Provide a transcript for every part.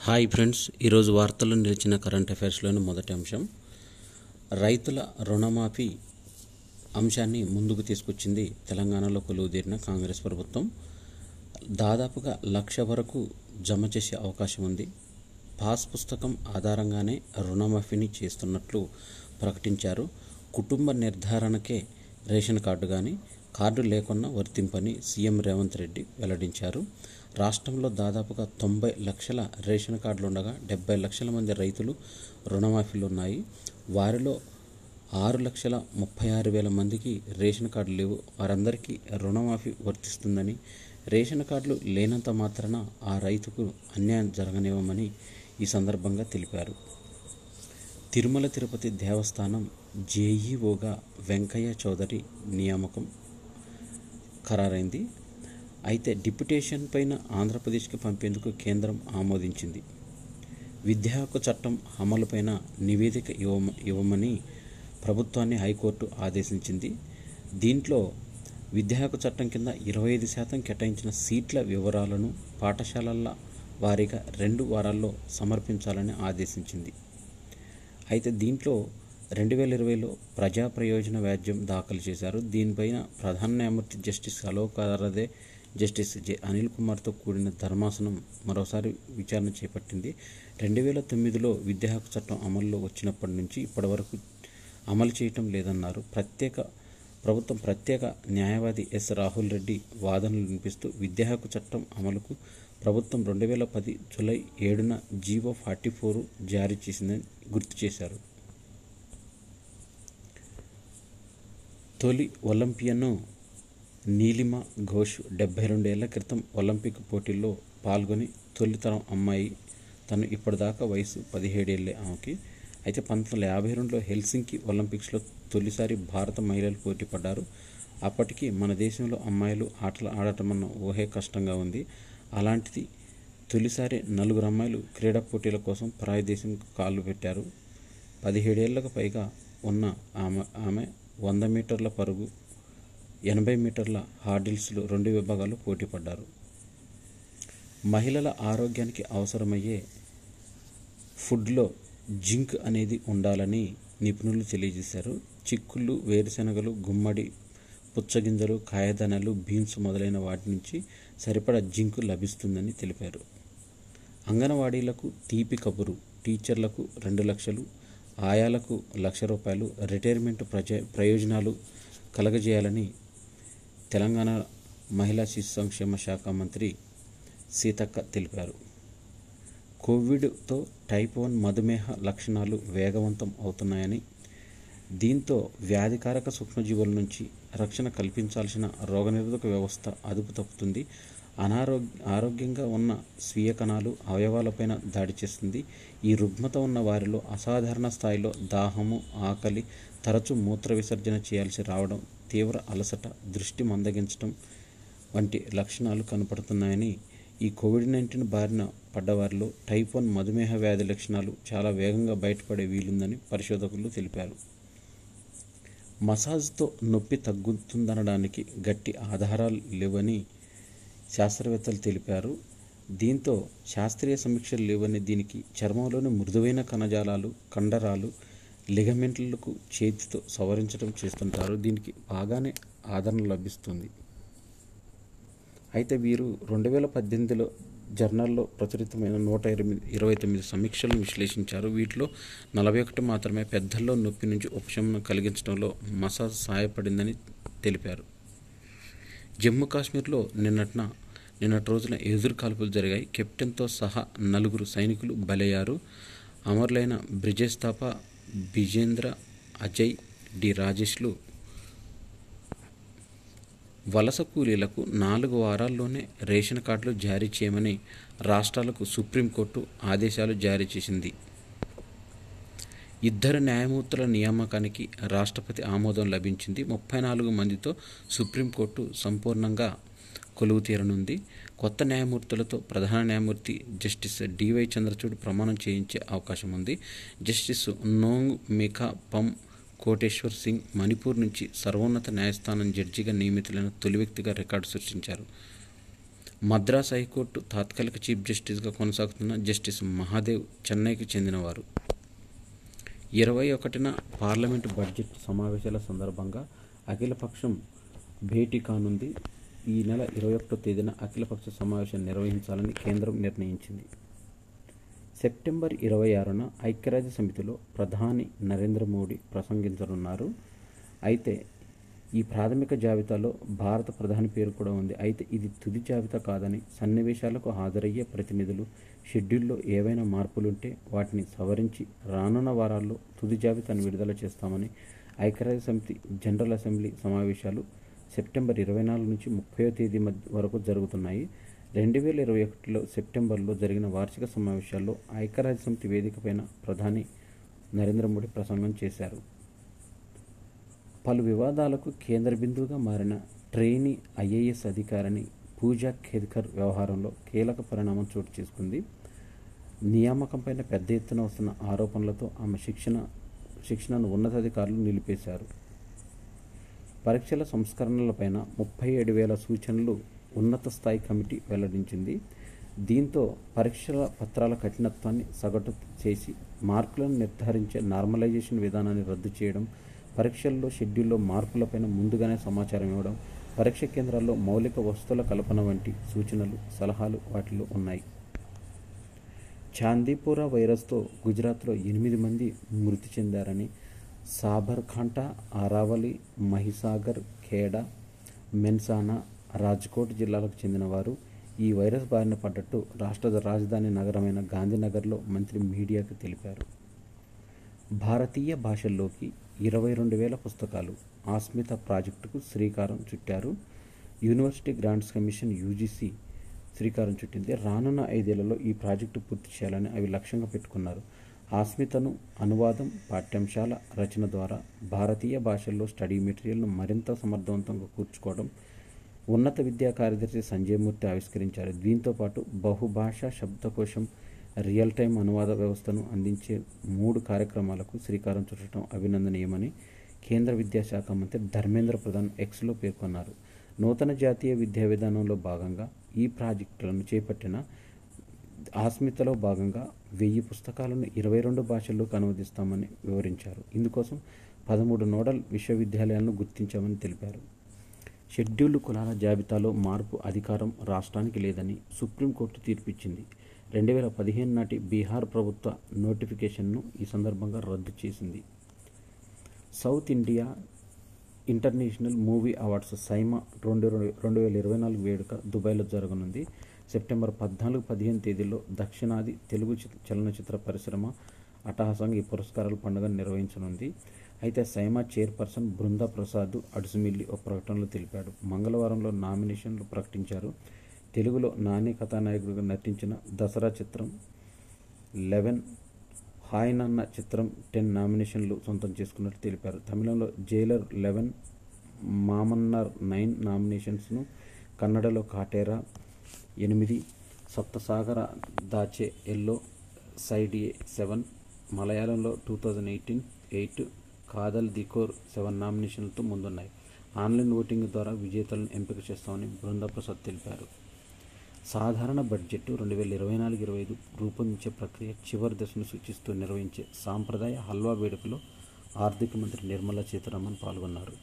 Hi friends, ఈరోజు వార్తల్లో నిలిచిన కరెంట్ అఫైర్స్లోని మొదటి అంశం, రైతుల రుణమాఫీ అంశాన్ని ముందుకు తీసుకొచ్చింది తెలంగాణలో కొలువుదీరిన కాంగ్రెస్ ప్రభుత్వం. దాదాపుగా 1,00,000 వరకు జమ చేసే అవకాశం ఉంది. పాస్ పుస్తకం ఆధారంగానే రుణమాఫీని చేస్తున్నట్లు ప్రకటించారు. కుటుంబ నిర్ధారణకే రేషన్ కార్డు కానీ కార్డు లేకున్నా వర్తింపని సీఎం రేవంత్ రెడ్డి వెల్లడించారు. రాష్ట్రంలో దాదాపుగా 90 లక్షల రేషన్ కార్డులు ఉండగా 70 లక్షల మంది రైతులు రుణమాఫీలు ఉన్నాయి. వారిలో 6,36,000 మందికి రేషన్ కార్డులు లేవు. వారందరికీ రుణమాఫీ వర్తిస్తుందని, రేషన్ కార్డులు లేనంత మాత్రాన ఆ రైతుకు అన్యాయం జరగనివ్వమని ఈ సందర్భంగా తెలిపారు. తిరుమల తిరుపతి దేవస్థానం జేఈఓగా వెంకయ్య చౌదరి నియామకం ఖరారైంది. అయితే డిప్యుటేషన్ పైన ఆంధ్రప్రదేశ్కి పంపేందుకు కేంద్రం ఆమోదించింది. విద్యా హక్కు చట్టం అమలుపైన నివేదిక ఇవ్వమని ప్రభుత్వాన్ని హైకోర్టు ఆదేశించింది. దీంట్లో విద్యా హక్కు చట్టం కింద 25% కేటాయించిన సీట్ల వివరాలను పాఠశాలల వారీగా 2 వారాల్లో సమర్పించాలని ఆదేశించింది. అయితే దీంట్లో 2020లో ప్రజా ప్రయోజన వ్యాజ్యం దాఖలు చేశారు. దీనిపైన ప్రధాన న్యాయమూర్తి justice Alok Aradhe, justice J Anil కుమార్తో కూడిన ధర్మాసనం మరోసారి విచారణ చేపట్టింది. 2009లో విద్యా హక్కు చట్టం అమల్లో వచ్చినప్పటి నుంచి ఇప్పటివరకు అమలు చేయటం లేదన్నారు. ప్రభుత్వం ప్రత్యేక న్యాయవాది ఎస్ రాహుల్ రెడ్డి వాదనలు వినిపిస్తూ విద్యా హక్కు చట్టం అమలుకు ప్రభుత్వం 2010 జూలై 7న జీవో 44 జారీ చేసిందని గుర్తు చేశారు. తొలి ఒలింపియన్ నీలిమా ఘోష్ 72 ఏళ్ల క్రితం ఒలింపిక్ పోటీల్లో పాల్గొని తొలితరం అమ్మాయి. తను ఇప్పటిదాకా వయసు 17 ఏళ్లే ఆమెకి. అయితే 1952లో హెల్సింకి ఒలింపిక్స్లో తొలిసారి భారత మహిళలు పోటీ పడ్డారు. అప్పటికి మన దేశంలో అమ్మాయిలు ఆటలు ఆడటమన్న ఊహే కష్టంగా ఉంది. అలాంటిది తొలిసారి 4 అమ్మాయిలు క్రీడా పోటీల కోసం పరాయి దేశంకు కాళ్ళు పెట్టారు. 17 ఏళ్లకు పైగా ఉన్న ఆమె 100 మీటర్ల పరుగు, 80 మీటర్ల హార్డిల్స్లో 2 విభాగాల్లో పోటీ పడ్డారు. మహిళల ఆరోగ్యానికి అవసరమయ్యే ఫుడ్లో జింక్ అనేది ఉండాలని నిపుణులు తెలియజేశారు. చిక్కుళ్ళు, వేరుశెనగలు, గుమ్మడి, పుచ్చగింజలు, కాయధాన్యాలు, బీన్స్ మొదలైన వాటి నుంచి సరిపడా జింక్ లభిస్తుందని తెలిపారు. అంగన్వాడీలకు తీపి కబురు, టీచర్లకు 2 లక్షలు, ఆయాలకు 1,00,000 రూపాయలు రిటైర్మెంట్ ప్రయోజనాలు కలగజేయాలని తెలంగాణ మహిళా శిశు సంక్షేమ శాఖ మంత్రి సీతక్క తెలిపారు. కోవిడ్తో టైప్ 1 మధుమేహ లక్షణాలు వేగవంతం అవుతున్నాయని, దీంతో వ్యాధికారక సూక్ష్మజీవుల నుంచి రక్షణ కల్పించాల్సిన రోగనిరోధక వ్యవస్థ అదుపు తప్పుతుంది. ఆరోగ్యంగా ఉన్న స్వీయ కణాలు అవయవాలపైన దాడి చేస్తుంది. ఈ రుగ్మత ఉన్న వారిలో అసాధారణ స్థాయిలో దాహము, ఆకలి, తరచూ మూత్ర విసర్జన చేయాల్సి రావడం, తీవ్ర అలసట, దృష్టి మందగించడం వంటి లక్షణాలు కనపడుతున్నాయని, ఈ కోవిడ్-19 బారిన పడ్డవారిలో టైప్ 1 మధుమేహ వ్యాధి లక్షణాలు చాలా వేగంగా బయటపడే వీలుందని పరిశోధకులు తెలిపారు. మసాజ్తో నొప్పి తగ్గుతుందనడానికి గట్టి ఆధారాలు లేవని శాస్త్రవేత్తలు తెలిపారు. దీంతో శాస్త్రీయ సమీక్షలు లేవని, దీనికి చర్మంలోని మృదువైన కణజాలాలు, కండరాలు, లిగమెంట్లకు చేతితో సవరించడం చేస్తుంటారు. దీనికి బాగానే ఆదరణ లభిస్తుంది. అయితే వీరు 2018లో జర్నల్లో ప్రచురితమైన 129 సమీక్షలను విశ్లేషించారు. వీటిలో 41 మాత్రమే పెద్దల్లో నొప్పి నుంచి ఉపశమనం కలిగించడంలో మసాజ్ సహాయపడిందని తెలిపారు. జమ్మూ కాశ్మీర్లో నిన్నటి రోజున ఎదురు కాల్పులు జరిగాయి. కెప్టెన్తో సహా 4 సైనికులు బలయ్యారు. అమరులైన బ్రిజేష్ థాపా, బిజేంద్ర, అజయ్, డి రాజేష్లు వలస కూలీలకు 4 వారాల్లోనే రేషన్ కార్డులు జారీ చేయమని రాష్ట్రాలకు సుప్రీంకోర్టు ఆదేశాలు జారీ చేసింది. 2 న్యాయమూర్తుల నియామకానికి రాష్ట్రపతి ఆమోదం లభించింది. 34 మందితో సుప్రీంకోర్టు సంపూర్ణంగా కొలువు తీరనుంది. కొత్త న్యాయమూర్తులతో ప్రధాన న్యాయమూర్తి జస్టిస్ డివై చంద్రచూడ్ ప్రమాణం చేయించే అవకాశం ఉంది. జస్టిస్ నోంగ్ మిఖా పమ్ కోటేశ్వర్ సింగ్ మణిపూర్ నుంచి సర్వోన్నత న్యాయస్థానం జడ్జిగా నియమితులైన తొలి వ్యక్తిగా రికార్డు సృష్టించారు. మద్రాస్ హైకోర్టు తాత్కాలిక చీఫ్ జస్టిస్గా కొనసాగుతున్న జస్టిస్ మహాదేవ్ చెన్నైకి చెందినవారు. 21న పార్లమెంటు బడ్జెట్ సమావేశాల సందర్భంగా అఖిలపక్షం భేటీ కానుంది. ఈ నెల 21వ తేదీన అఖిలపక్ష సమావేశం నిర్వహించాలని కేంద్రం నిర్ణయించింది. సెప్టెంబర్ 26న ఐక్యరాజ్య సమితిలో ప్రధాని నరేంద్ర మోడీ ప్రసంగించనున్నారు. అయితే ఈ ప్రాథమిక జాబితాలో భారత ప్రధాని పేరు కూడా ఉంది. అయితే ఇది తుది జాబితా కాదని, సన్నివేశాలకు హాజరయ్యే ప్రతినిధులు షెడ్యూల్లో ఏవైనా మార్పులుంటే వాటిని సవరించి రానున్న వారాల్లో తుది జాబితాను విడుదల చేస్తామని ఐక్యరాజ్య సమితి జనరల్ అసెంబ్లీ సమావేశాలు సెప్టెంబర్ 24 నుంచి 30వ తేదీ వరకు జరుగుతున్నాయి. 2021లో సెప్టెంబర్లో జరిగిన వార్షిక సమావేశాల్లో ఐక్యరాజ్య సమితి వేదికపైన ప్రధాని నరేంద్ర మోడీ ప్రసంగం చేశారు. పలు వివాదాలకు కేంద్ర బిందువుగా మారిన ట్రైనీ ఐఏఎస్ అధికారిని పూజా ఖేద్కర్ వ్యవహారంలో కీలక పరిణామం చోటు చేసుకుంది. నియామకంపై పెద్ద ఎత్తున వస్తున్న ఆరోపణలతో ఆమె శిక్షణను ఉన్నతాధికారులు నిలిపేశారు. పరీక్షల సంస్కరణలపైన 37,000 సూచనలు ఉన్నత స్థాయి కమిటీ వెల్లడించింది. దీంతో పరీక్షల పత్రాల కఠినత్వాన్ని సగటు చేసి మార్కులను నిర్ధారించే నార్మలైజేషన్ విధానాన్ని రద్దు చేయడం, పరీక్షల్లో షెడ్యూల్లో మార్పులపైన ముందుగానే సమాచారం ఇవ్వడం, పరీక్ష కేంద్రాల్లో మౌలిక వసతుల కల్పన వంటి సూచనలు, సలహాలు వాటిలో ఉన్నాయి. చాందీపుర వైరస్తో గుజరాత్లో 8 మంది మృతి చెందారని సాబర్కాంఠా, అరావలి, మహిసాగర్, ఖేడా, మెన్సానా, రాజ్కోట్ జిల్లాలకు చెందిన వారు ఈ వైరస్ బారిన పడ్డట్టు రాష్ట్ర రాజధాని నగరమైన గాంధీనగర్లో మంత్రి మీడియాకు తెలిపారు. భారతీయ భాషల్లోకి 22,000 పుస్తకాలు ఆస్మిత ప్రాజెక్టుకు శ్రీకారం చుట్టారు. యూనివర్సిటీ గ్రాంట్స్ కమిషన్ యూజీసీ శ్రీకారం చుట్టింది. రానున్న 5 ఏళ్లలో ఈ ప్రాజెక్టు పూర్తి చేయాలని అవి లక్ష్యంగా పెట్టుకున్నారు. ఆస్మితను అనువాదం, పాఠ్యాంశాల రచన ద్వారా భారతీయ భాషల్లో స్టడీ మెటీరియల్ను మరింత సమర్థవంతంగా కూర్చుకోవడం ఉన్నత విద్యా కార్యదర్శి సంజయ్ మూర్తి ఆవిష్కరించారు. దీంతో పాటు బహుభాషా శబ్దకోశం, రియల్ టైం అనువాద వ్యవస్థను అందించే 3 కార్యక్రమాలకు శ్రీకారం చుట్టడం అభినందనీయమని కేంద్ర విద్యాశాఖ మంత్రి ధర్మేంద్ర ప్రధాన్ ఎక్స్లో పేర్కొన్నారు. నూతన జాతీయ విద్యా విధానంలో భాగంగా ఈ ప్రాజెక్టులను చేపట్టిన ఆస్మితలో భాగంగా 1000 పుస్తకాలను 22 భాషల్లోకి అనువదిస్తామని వివరించారు. ఇందుకోసం 13 నోడల్ విశ్వవిద్యాలయాలను గుర్తించామని తెలిపారు. షెడ్యూల్డ్ కులాల జాబితాలో మార్పు అధికారం రాష్ట్రానికి లేదని సుప్రీంకోర్టు తీర్పిచ్చింది. 2015 నాటి బీహార్ ప్రభుత్వ నోటిఫికేషన్ను ఈ సందర్భంగా రద్దు చేసింది. South India International Movie Awards SIIMA 2024 వేడుక దుబాయ్లో జరగనుంది. సెప్టెంబర్ 14-15 తేదీల్లో దక్షిణాది తెలుగు చలనచిత్ర పరిశ్రమ అట్టహాసంగా ఈ పురస్కారాల పండుగను నిర్వహించనుంది. అయితే సైమా చైర్పర్సన్ బృందా ప్రసాద్ అడుసుమిల్లి ఒక ప్రకటనలో తెలిపాడు. మంగళవారంలో నామినేషన్లు ప్రకటించారు. తెలుగులో నాని కథానాయకుడిగా నటించిన దసరా చిత్రం 11, హాయ్ నాన్న చిత్రం 10 నామినేషన్లు సొంతం చేసుకున్నట్టు తెలిపారు. తమిళంలో జైలర్ 11, మామన్నార్ 9 నామినేషన్స్ను, కన్నడలో కాటేరా 8, సప్తసాగర దాచే ఎల్లో సైడియే 7, మలయాళంలో 2018 8, కాదల్ దికోర్ 7 నామినేషన్లతో ముందున్నాయి. ఆన్లైన్ ఓటింగ్ ద్వారా విజేతలను ఎంపిక చేస్తామని బృందాప్రసాద్ తెలిపారు. సాధారణ బడ్జెట్ 2024-25 రూపొందించే ప్రక్రియ చివరి దశను సూచిస్తూ నిర్వహించే సాంప్రదాయ హల్వా వేడుకలో ఆర్థిక మంత్రి నిర్మలా సీతారామన్ పాల్గొన్నారు.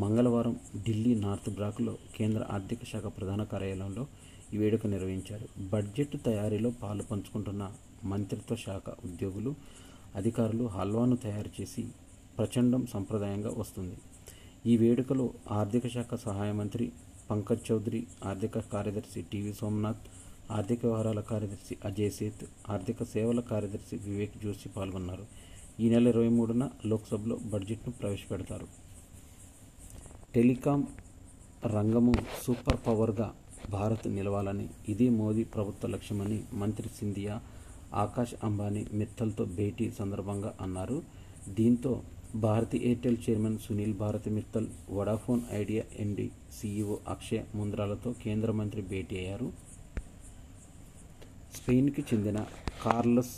మంగళవారం ఢిల్లీ నార్త్ బ్లాక్లో కేంద్ర ఆర్థిక శాఖ ప్రధాన కార్యాలయంలో ఈ వేడుక నిర్వహించారు. బడ్జెట్ తయారీలో పాలు పంచుకుంటున్న మంత్రిత్వ శాఖ ఉద్యోగులు, అధికారులు హల్వాను తయారు చేసి ప్రచండం సంప్రదాయంగా వస్తుంది. ఈ వేడుకలో ఆర్థిక శాఖ సహాయ మంత్రి పంకజ్ చౌదరి, ఆర్థిక కార్యదర్శి టీవీ సోమనాథ్, ఆర్థిక వ్యవహారాల కార్యదర్శి అజయ్ సేత్, ఆర్థిక సేవల కార్యదర్శి వివేక్ జోషి పాల్గొన్నారు. ఈ నెల 23న లోక్సభలో బడ్జెట్ను ప్రవేశపెడతారు. టెలికాం రంగము సూపర్ పవర్గా భారత్ నిలవాలని, ఇది మోదీ ప్రభుత్వ లక్ష్యమని మంత్రి సింధియా ఆకాష్ అంబానీ మిత్తల్తో భేటీ సందర్భంగా అన్నారు. దీంతో Bharti Airtel chairman Sunil Bharti Mittal, Vodafone Idea MD CEO Akshay ముంద్రాలతో కేంద్ర మంత్రి భేటీ అయ్యారు. స్పెయిన్కి చెందిన కార్లస్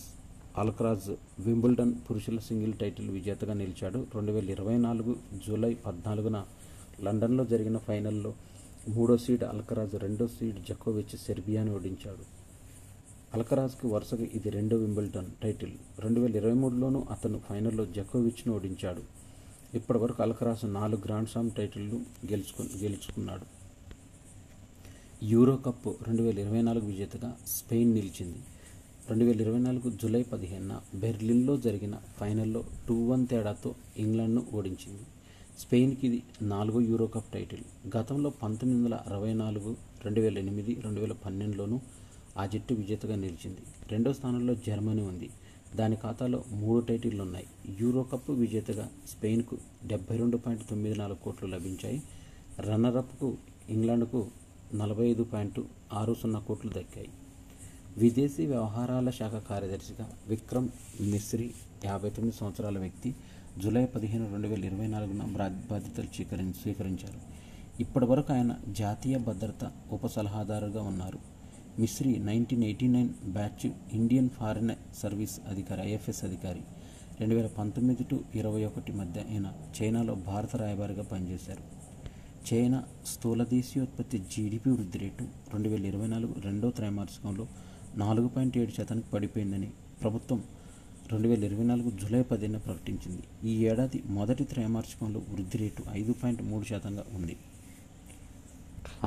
అల్కరాజ్ వింబుల్డన్ పురుషుల సింగిల్ టైటిల్ విజేతగా నిలిచాడు. 2024 జూలై 14న లండన్లో జరిగిన ఫైనల్లో మూడో సీడ్ అల్కరాజ్, రెండో సీడ్ జకోవిచ్ సెర్బియాను ఓడించాడు. అల్కరాజ్కి వరుసగా ఇది రెండో వింబుల్డన్ టైటిల్. 2023లోనూ అతను ఫైనల్లో జకోవిచ్ను ఓడించాడు. ఇప్పటి వరకు అల్కరాజ్ 4 గ్రాండ్ స్లామ్ టైటిళ్లు గెలుచుకున్నాడు. యూరో కప్ 2024 విజేతగా స్పెయిన్ నిలిచింది. 2024 జూలై 15న బెర్లిన్లో జరిగిన ఫైనల్లో 2-1 తేడాతో ఇంగ్లాండ్ను ఓడించింది. స్పెయిన్కి ఇది 4వ యూరో కప్ టైటిల్. గతంలో 1964, 2008, 2012లోనూ ఆ జట్టు విజేతగా నిలిచింది. రెండో స్థానంలో జర్మనీ ఉంది. దాని ఖాతాలో 3 టైటిళ్లున్నాయి. యూరో కప్ విజేతగా స్పెయిన్కు 72.94 కోట్లు లభించాయి. రన్నరప్కు ఇంగ్లాండ్కు 45.60 కోట్లు దక్కాయి. విదేశీ వ్యవహారాల శాఖ కార్యదర్శిగా విక్రమ్ మిస్రీ 59 సంవత్సరాల వ్యక్తి జూలై 15, 2024న బాధ్యతలు స్వీకరించారు. ఇప్పటి వరకు ఆయన జాతీయ భద్రత ఉప సలహాదారుగా ఉన్నారు. Misri 1989 batch Indian foreign service అధికారి, IFS అధికారి. 2019-21 మధ్య ఈయన చైనాలో భారత రాయబారిగా పనిచేశారు. చైనా స్థూల దేశీయోత్పత్తి GDP వృద్ధి రేటు 2024 రెండో త్రైమాసికంలో 4.7% పడిపోయిందని ప్రభుత్వం 2024 జూలై 10న ప్రకటించింది. ఈ ఏడాది మొదటి త్రైమాసికంలో వృద్ధి రేటు 5.3%గా ఉంది.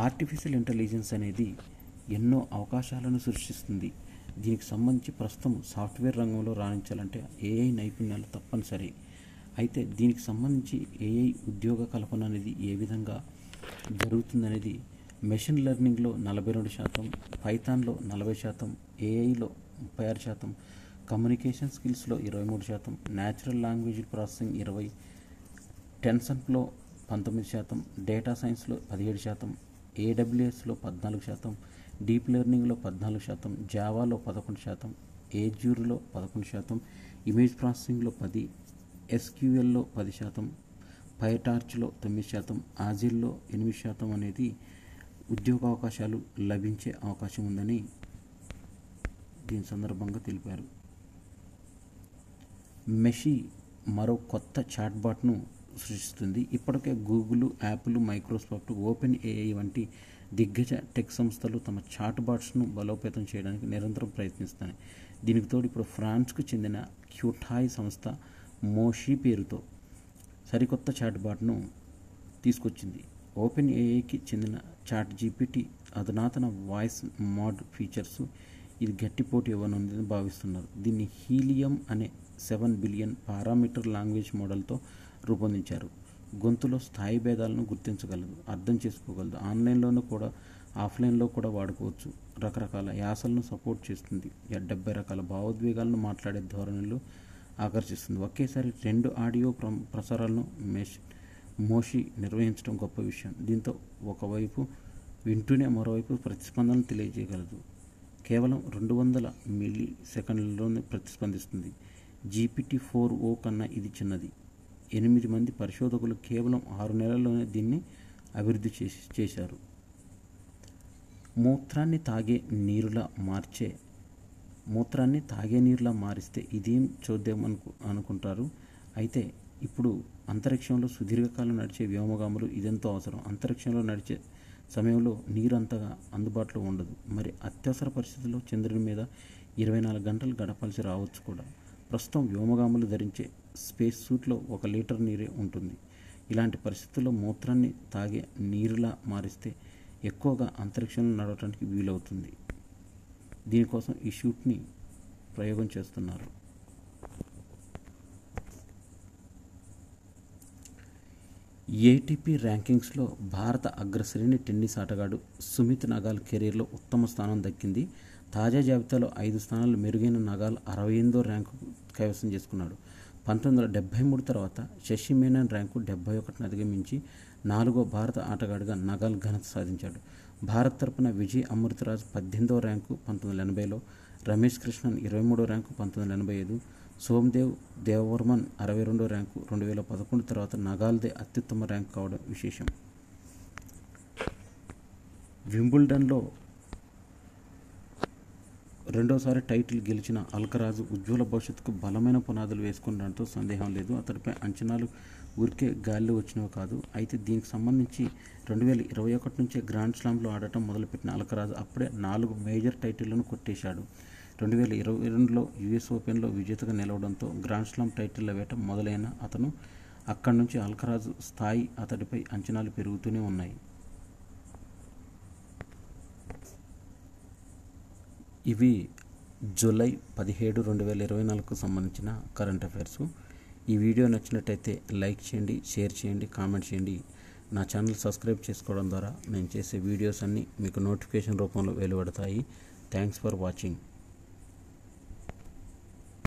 ఆర్టిఫిషియల్ ఇంటెలిజెన్స్ అనేది ఎన్నో అవకాశాలను సృష్టిస్తుంది. దీనికి సంబంధించి ప్రస్తుతం సాఫ్ట్వేర్ రంగంలో రాణించాలంటే AI నైపుణ్యాలు తప్పనిసరి. అయితే దీనికి సంబంధించి AI ఉద్యోగ కల్పన అనేది ఏ విధంగా జరుగుతుందనేది మెషిన్ లెర్నింగ్లో 42%, పైథాన్లో 40%, AIలో 36%, కమ్యూనికేషన్ స్కిల్స్లో 23%, న్యాచురల్ లాంగ్వేజ్ ప్రాసెసింగ్ 20%, టెన్సన్లో 19%, డేటా సైన్స్లో 17%, AWSలో 14%, డీప్ లెర్నింగ్లో 14%, జావాలో 11%, ఏజ్యూర్లో 11%, ఇమేజ్ ప్రాసెసింగ్లో 10%, SQLలో 10%, పైటార్చ్లో 9%, ఆజిల్లో 8% అనేది ఉద్యోగ అవకాశాలు లభించే అవకాశం ఉందని దీని సందర్భంగా తెలిపారు. మెషీ మరో కొత్త చాట్బాట్ను సృష్టిస్తుంది. ఇప్పటికే Google, Apple, Microsoft, open AI వంటి దిగ్గజ టెక్ సంస్థలు తమ చాట్బాట్స్ను బలోపేతం చేయడానికి నిరంతరం ప్రయత్నిస్తున్నాయి. దీనికి తోడు ఇప్పుడు ఫ్రాన్స్కు చెందిన క్యూటాయ్ సంస్థ మోషీ పేరుతో సరికొత్త చాట్బాట్ను తీసుకొచ్చింది. ఓపెన్ AIకి చెందిన ChatGPT అధునాతన వాయిస్ మోడ్ ఫీచర్స్ ఇది గట్టి పోటీ ఇవ్వనుందని భావిస్తున్నారు. దీన్ని హీలియం అనే 7 బిలియన్ పారామీటర్ లాంగ్వేజ్ మోడల్తో రూపొందించారు. గొంతులో స్థాయి భేదాలను గుర్తించగలదు, అర్థం చేసుకోగలదు. ఆన్లైన్లోనూ కూడా ఆఫ్లైన్లో కూడా వాడుకోవచ్చు. రకరకాల యాసలను సపోర్ట్ చేస్తుంది. 70 రకాల భావోద్వేగాలను మాట్లాడే ధోరణులు ఆకర్షిస్తుంది. ఒకేసారి 2 ఆడియో ప్రసారాలను మోషీ నిర్వహించడం గొప్ప విషయం. దీంతో ఒకవైపు వింటూనే మరోవైపు ప్రతిస్పందనలు తెలియజేయగలదు. కేవలం 200 మిల్లీసెకన్లలోనే ప్రతిస్పందిస్తుంది. GPT-4o కన్నా ఇది చిన్నది. 8 మంది పరిశోధకులు కేవలం 6 నెలల్లోనే దీన్ని అభివృద్ధి చేశారు. మూత్రాన్ని తాగే నీరులా మారిస్తే ఇదేం చూద్దాం అనుకుంటారు. అయితే ఇప్పుడు అంతరిక్షంలో సుదీర్ఘకాలం నడిచే వ్యోమగాములు ఇదెంతో అవసరం. అంతరిక్షంలో నడిచే సమయంలో నీరు అంతగా అందుబాటులో ఉండదు. మరి అత్యవసర పరిస్థితుల్లో చంద్రుని మీద 24 గంటలు గడపాల్సి రావచ్చు కూడా. ప్రస్తుతం వ్యోమగాములు ధరించే స్పేస్ సూట్లో 1 లీటర్ నీరే ఉంటుంది. ఇలాంటి పరిస్థితుల్లో మూత్రాన్ని తాగే నీరులా మారిస్తే ఎక్కువగా అంతరిక్షంలో నడవడానికి వీలవుతుంది. దీనికోసం ఈ షూట్ని ప్రయోగం చేస్తున్నారు. ATP ర్యాంకింగ్స్లో భారత అగ్రశ్రేణి టెన్నిస్ ఆటగాడు సుమిత్ నగాల్ కెరీర్లో ఉత్తమ స్థానం దక్కింది. తాజా జాబితాలో 5 స్థానాలు మెరుగైన నగాల్ 68వ ర్యాంకు కైవసం చేసుకున్నాడు. 1973 తర్వాత శశి మేనన్ ర్యాంకు 71ని అధిగమించి 4వ భారత ఆటగాడిగా నగాల్ ఘనత సాధించాడు. భారత్ తరపున విజయ్ అమృతరాజ్ 18వ ర్యాంకు 1980లో, రమేష్ కృష్ణన్ 23వ ర్యాంకు 1985, సోమ్దేవ్ దేవవర్మన్ 62వ ర్యాంకు 2011 తర్వాత నగాల్దే అత్యుత్తమ ర్యాంకు కావడం విశేషం. వింబుల్డన్లో రెండోసారి టైటిల్ గెలిచిన అల్కరాజు ఉజ్వల భవిష్యత్తుకు బలమైన పునాదులు వేసుకునడంతో సందేహం లేదు. అతడిపై అంచనాలు ఊరికే గాల్లో వచ్చినవి కాదు. అయితే దీనికి సంబంధించి 2021 నుంచే గ్రాండ్ స్లామ్లో ఆడటం మొదలుపెట్టిన అల్కరాజ్ అప్పుడే 4 మేజర్ టైటిళ్లను కొట్టేశాడు. 2022లో యుఎస్ ఓపెన్లో విజేతగా నిలవడంతో గ్రాండ్ స్లామ్ టైటిళ్ల వేట మొదలైన అతను అక్కడి నుంచి అల్కరాజ్ స్థాయి అతడిపై అంచనాలు పెరుగుతూనే ఉన్నాయి. ఇవి జూలై 17, 2024కు సంబంధించిన కరెంట్ అఫైర్స్. ఈ వీడియో నచ్చినట్టయితే లైక్ చేయండి, షేర్ చేయండి, కామెంట్ చేయండి. నా ఛానల్ సబ్స్క్రైబ్ చేసుకోవడం ద్వారా నేను చేసే వీడియోస్ అన్నీ మీకు నోటిఫికేషన్ రూపంలో వెలువడతాయి. Thanks for watching.